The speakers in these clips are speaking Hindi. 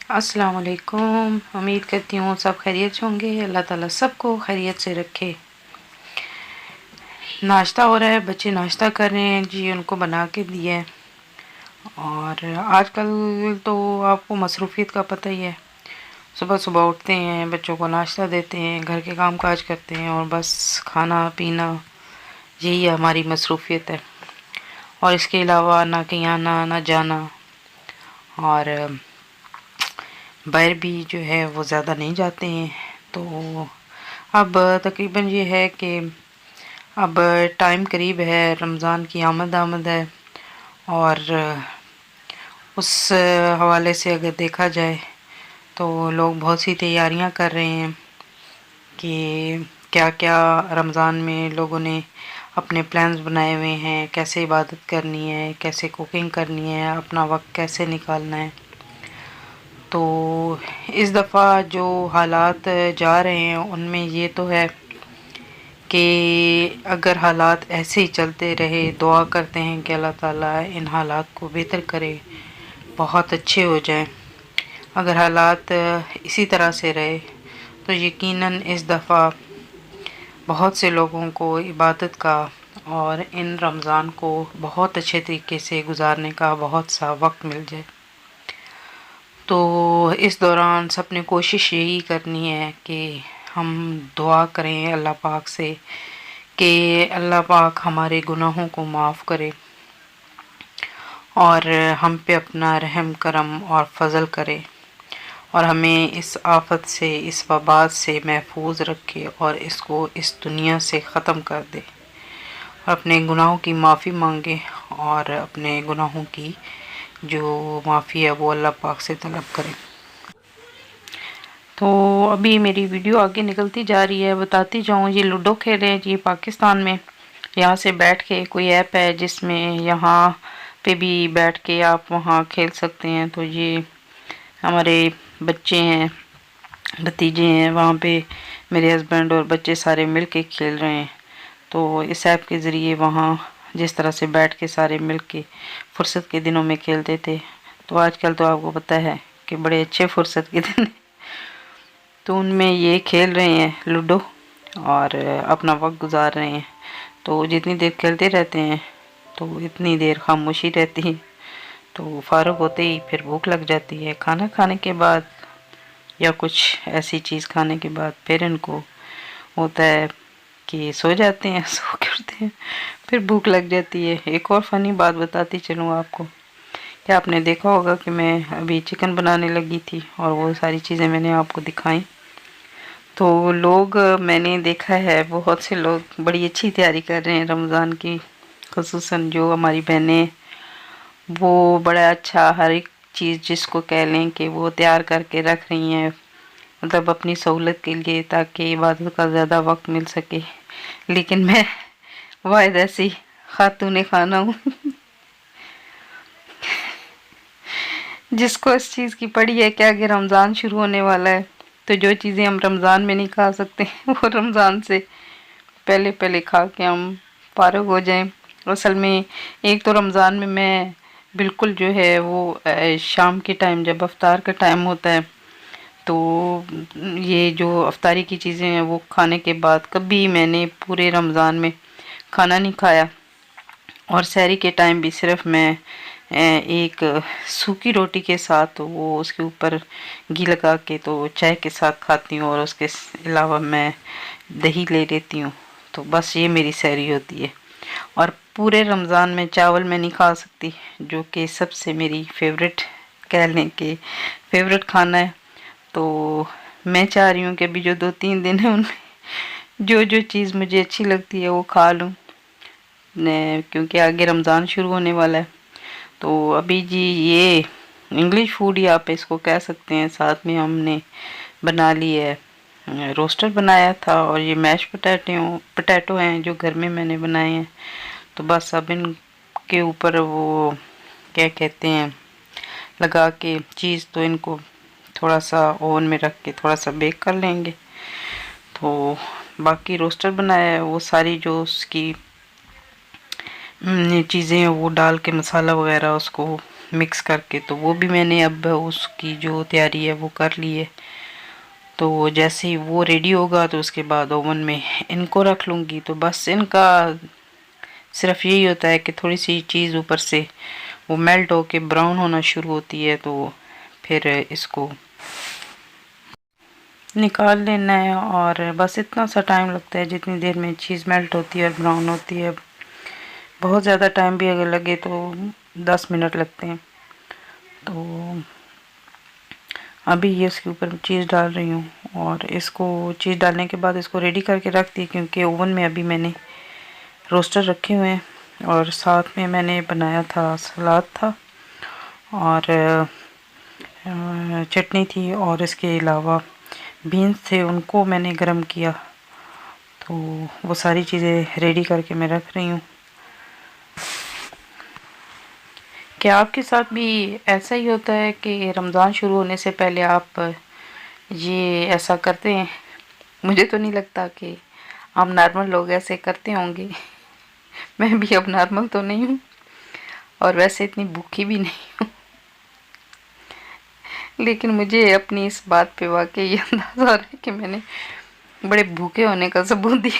अस्सलाम वालेकुम। उम्मीद करती हूँ सब खैरियत से होंगे। अल्लाह ताला सबको खैरियत से रखे। नाश्ता हो रहा है, बच्चे नाश्ता कर रहे हैं जी, उनको बना के दिया है। और आजकल तो आपको मसरूफ़ियत का पता ही है। सुबह सुबह उठते हैं, बच्चों को नाश्ता देते हैं, घर के काम काज करते हैं और बस खाना पीना, यही हमारी मसरूफ़ियत है। और इसके अलावा ना कहीं आना ना जाना। और बाहर भी जो है वो ज़्यादा नहीं जाते हैं। तो अब तकरीबन ये है कि अब टाइम करीब है, रमज़ान की आमद है। और उस हवाले से अगर देखा जाए तो लोग बहुत सी तैयारियां कर रहे हैं कि क्या क्या रमज़ान में लोगों ने अपने प्लान्स बनाए हुए हैं, कैसे इबादत करनी है, कैसे कुकिंग करनी है, अपना वक्त कैसे निकालना है। तो इस दफ़ा जो हालात जा रहे हैं उनमें ये तो है कि अगर हालात ऐसे ही चलते रहे, दुआ करते हैं कि अल्लाह ताला इन हालात को बेहतर करे, बहुत अच्छे हो जाएं। अगर हालात इसी तरह से रहे तो यकीनन इस दफ़ा बहुत से लोगों को इबादत का और इन रमज़ान को बहुत अच्छे तरीके से गुजारने का बहुत सा वक्त मिल जाए। तो इस दौरान सबने कोशिश यही करनी है कि हम दुआ करें अल्लाह पाक से कि अल्लाह पाक हमारे गुनाहों को माफ़ करे और हम पे अपना रहम करम और फजल करे और हमें इस आफत से, इस वबा से महफूज रखे और इसको इस दुनिया से ख़त्म कर दे और अपने गुनाहों की माफ़ी मांगे और अपने गुनाहों की जो माफ़ी है वो अल्लाह पाक से तलब करें। तो अभी मेरी वीडियो आगे निकलती जा रही है, बताती जाऊँ। ये लूडो खेल रहे हैं जी पाकिस्तान में। यहाँ से बैठ के कोई ऐप है जिसमें यहाँ पे भी बैठ के आप वहाँ खेल सकते हैं। तो ये हमारे बच्चे हैं, भतीजे हैं, वहाँ पे मेरे हस्बैंड और बच्चे सारे मिल के खेल रहे हैं। तो इस ऐप के ज़रिए वहाँ जिस तरह से बैठ के सारे मिल के फुर्सत के दिनों में खेलते थे, तो आजकल तो आपको पता है कि बड़े अच्छे फुर्सत के दिन तो उनमें ये खेल रहे हैं लूडो और अपना वक्त गुजार रहे हैं। तो जितनी देर खेलते रहते हैं तो इतनी देर खामोशी रहती है। तो फारुग होते ही फिर भूख लग जाती है, खाना खाने के बाद या कुछ ऐसी चीज़ खाने के बाद फिर इनको होता है कि सो जाते हैं। सो के उठते हैं, फिर भूख लग जाती है। एक और फ़नी बात बताती चलूँ आपको। क्या आपने देखा होगा कि मैं अभी चिकन बनाने लगी थी और वो सारी चीज़ें मैंने आपको दिखाई। तो लोग, मैंने देखा है बहुत से लोग बड़ी अच्छी तैयारी कर रहे हैं रमज़ान की। ख़ुसूसन जो हमारी बहनें, वो बड़ा अच्छा हर एक चीज़ जिसको कह लें कि वो तैयार करके रख रही हैं, मतलब अपनी सहूलत के लिए, ताकि इबादत का ज़्यादा वक्त मिल सके। लेकिन मैं वाहिद ऐसी खातून खाना हूँ जिसको इस चीज़ की पड़ी है क्या कि रमज़ान शुरू होने वाला है, तो जो चीज़ें हम रमज़ान में नहीं खा सकते वो रमज़ान से पहले पहले खा के हम फारिग हो जाएं। असल में एक तो रमज़ान में मैं बिल्कुल जो है वो शाम के टाइम जब अफ्तार का टाइम होता है, तो ये जो अफ्तारी की चीज़ें हैं वो खाने के बाद कभी मैंने पूरे रमज़ान में खाना नहीं खाया। और सहरी के टाइम भी सिर्फ मैं एक सूखी रोटी के साथ वो उसके ऊपर घी लगा के तो चाय के साथ खाती हूँ और उसके अलावा मैं दही ले लेती हूँ। तो बस ये मेरी सहरी होती है। और पूरे रमज़ान में चावल मैं नहीं खा सकती, जो कि सबसे मेरी फेवरेट, कह लें कि फेवरेट खाना है। तो मैं चाह रही हूँ कि अभी जो 2-3 दिन है उनमें जो जो चीज़ मुझे अच्छी लगती है वो खा लूँ, क्योंकि आगे रमज़ान शुरू होने वाला है। तो अभी जी ये इंग्लिश फूड ही आप इसको कह सकते हैं, साथ में हमने बना ली है, रोस्टर बनाया था और ये मैश पोटैटो हैं जो घर में मैंने बनाए हैं। तो बस अब इनके ऊपर वो क्या कहते हैं लगा के चीज़, तो इनको थोड़ा सा ओवन में रख के थोड़ा सा बेक कर लेंगे। तो बाकी रोस्टर बनाया है, वो सारी जो उसकी चीज़ें वो डाल के मसाला वगैरह उसको मिक्स करके, तो वो भी मैंने अब उसकी जो तैयारी है वो कर ली है। तो जैसे ही वो रेडी होगा तो उसके बाद ओवन में इनको रख लूँगी। तो बस इनका सिर्फ यही होता है कि थोड़ी सी चीज़ ऊपर से वो मेल्ट होके ब्राउन होना शुरू होती है, तो फिर इसको निकाल लेना है। और बस इतना सा टाइम लगता है जितनी देर में चीज़ मेल्ट होती है और ब्राउन होती है। बहुत ज़्यादा टाइम भी अगर लगे तो 10 मिनट लगते हैं। तो अभी ये इसके ऊपर चीज़ डाल रही हूँ, और इसको चीज़ डालने के बाद इसको रेडी करके रख दी, क्योंकि ओवन में अभी मैंने रोस्टर रखे हुए हैं और साथ में मैंने बनाया था सलाद था और चटनी थी, और इसके अलावा बीन्स थे उनको मैंने गरम किया। तो वो सारी चीज़ें रेडी करके मैं रख रही हूँ। क्या आपके साथ भी ऐसा ही होता है कि रमज़ान शुरू होने से पहले आप ये ऐसा करते हैं? मुझे तो नहीं लगता कि हम नॉर्मल लोग ऐसे करते होंगे। मैं भी अब नॉर्मल तो नहीं हूँ और वैसे इतनी भूखी भी नहीं हूँ, लेकिन मुझे अपनी इस बात पे वाकई ये अंदाज़ा आ रहा है कि मैंने बड़े भूखे होने का सबूत दिया।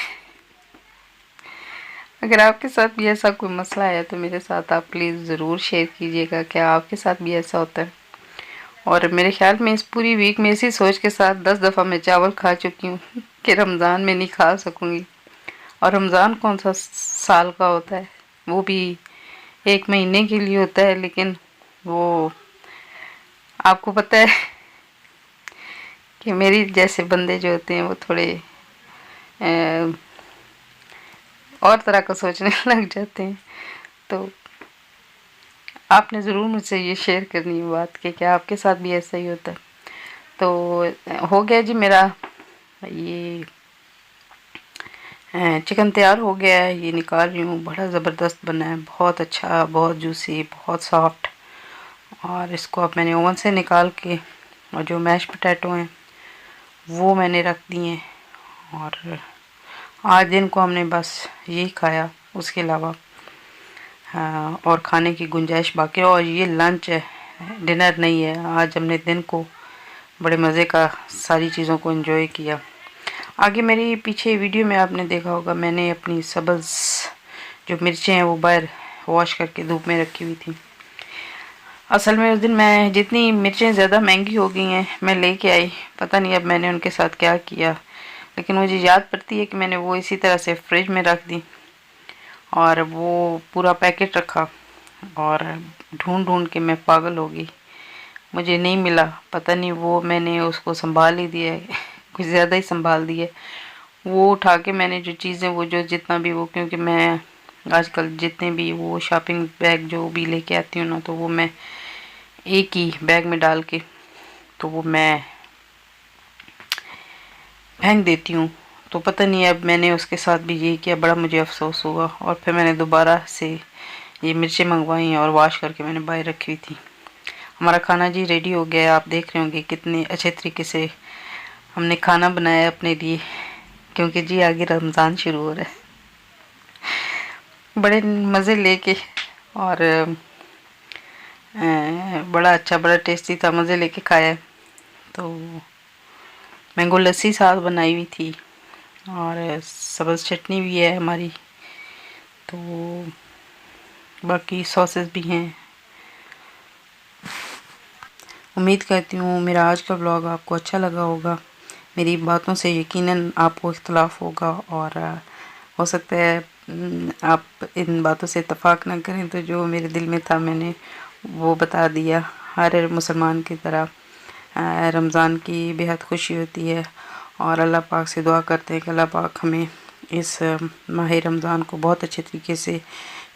अगर आपके साथ भी ऐसा कोई मसला है तो मेरे साथ आप प्लीज़ ज़रूर शेयर कीजिएगा, क्या आपके साथ भी ऐसा होता है। और मेरे ख्याल में इस पूरी वीक में इसी सोच के साथ 10 दफ़ा मैं चावल खा चुकी हूँ कि रमज़ान में नहीं खा सकूँगी। और रमज़ान कौन सा साल का होता है, वो भी 1 महीने के लिए होता है, लेकिन वो आपको पता है कि मेरी जैसे बंदे जो होते हैं वो थोड़े और तरह का सोचने लग जाते हैं। तो आपने ज़रूर मुझसे ये शेयर करनी है बात कि क्या आपके साथ भी ऐसा ही होता है। तो हो गया जी मेरा ये चिकन तैयार हो गया है, ये निकाल रही हूँ। बड़ा ज़बरदस्त बना है, बहुत अच्छा, बहुत जूसी, बहुत सॉफ्ट। और इसको अब मैंने ओवन से निकाल के, और जो मैश पोटैटो हैं वो मैंने रख दिए हैं। और आज दिन को हमने बस यही खाया, उसके अलावा हाँ और खाने की गुंजाइश बाकी है। और ये लंच है, डिनर नहीं है। आज हमने दिन को बड़े मज़े का सारी चीज़ों को एंजॉय किया। आगे मेरी पीछे वीडियो में आपने देखा होगा, मैंने अपनी सब्ज़ जो मिर्चें हैं वो बाहर वॉश करके धूप में रखी हुई थी। असल में उस दिन मैं जितनी मिर्चें ज़्यादा महंगी हो गई हैं मैं लेके आई, पता नहीं अब मैंने उनके साथ क्या किया, लेकिन मुझे याद पड़ती है कि मैंने वो इसी तरह से फ्रिज में रख दी और वो पूरा पैकेट रखा। और ढूंढ ढूंढ के मैं पागल हो गई, मुझे नहीं मिला। पता नहीं वो मैंने उसको संभाल ही दिया है कुछ ज़्यादा ही संभाल दिया। वो उठा के मैंने जो चीज़ें वो जो जितना भी वो, क्योंकि मैं आजकल जितने भी वो शॉपिंग बैग जो भी लेके आती हूँ ना, तो वो मैं एक ही बैग में डाल के तो वो मैं फेंक देती हूँ। तो पता नहीं अब मैंने उसके साथ भी यही किया, बड़ा मुझे अफसोस हुआ। और फिर मैंने दोबारा से ये मिर्चें मंगवाई और वॉश करके मैंने बाहर रखी हुई थी। हमारा खाना जी रेडी हो गया है। आप देख रहे होंगे कितने अच्छे तरीके से हमने खाना बनाया अपने लिए, क्योंकि जी आगे रमज़ान शुरू हो रहा है। बड़े मज़े लेके और बड़ा अच्छा, बड़ा टेस्टी था, मज़े लेके खाया। तो मैंगो लस्सी साथ बनाई हुई थी और सब्ज़ चटनी भी है हमारी, तो बाकी सॉसेस भी हैं। उम्मीद करती हूँ मेरा आज का व्लॉग आपको अच्छा लगा होगा। मेरी बातों से यकीनन आपको इख्तलाफ होगा और हो सकता है आप इन बातों से इत्तेफाक ना करें, तो जो मेरे दिल में था मैंने वो बता दिया। हर मुसलमान की तरह रमज़ान की बेहद खुशी होती है और अल्लाह पाक से दुआ करते हैं कि अल्लाह पाक हमें इस माह रमज़ान को बहुत अच्छे तरीके से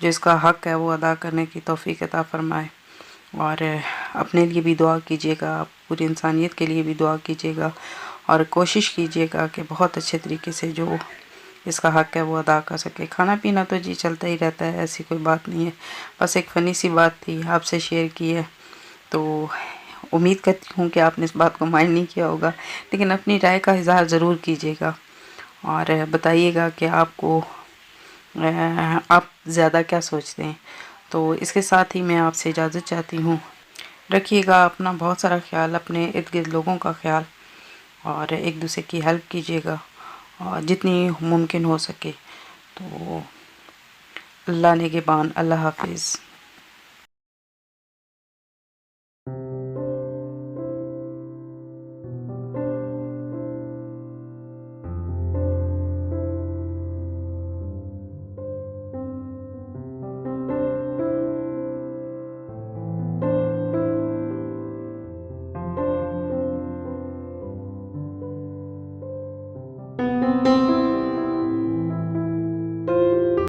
जो इसका हक़ है वो अदा करने की तौफ़ीक अता फ़रमाए। और अपने लिए भी दुआ कीजिएगा, आप पूरी इंसानियत के लिए भी दुआ कीजिएगा और कोशिश कीजिएगा कि बहुत अच्छे तरीके से जो इसका हक़ है वो अदा कर सके। खाना पीना तो जी चलता ही रहता है, ऐसी कोई बात नहीं है, बस एक फ़नी सी बात थी आपसे शेयर की है। तो उम्मीद करती हूँ कि आपने इस बात को माइंड नहीं किया होगा, लेकिन अपनी राय का इज़हार ज़रूर कीजिएगा और बताइएगा कि आपको आप ज़्यादा क्या सोचते हैं। तो इसके साथ ही मैं आपसे इजाज़त चाहती हूँ। रखिएगा अपना बहुत सारा ख्याल, अपने इर्द गिर्द लोगों का ख्याल, और एक दूसरे की हेल्प कीजिएगा और जितनी मुमकिन हो सके। तो अल्लाह निगहबान, अल्लाह हाफिज़।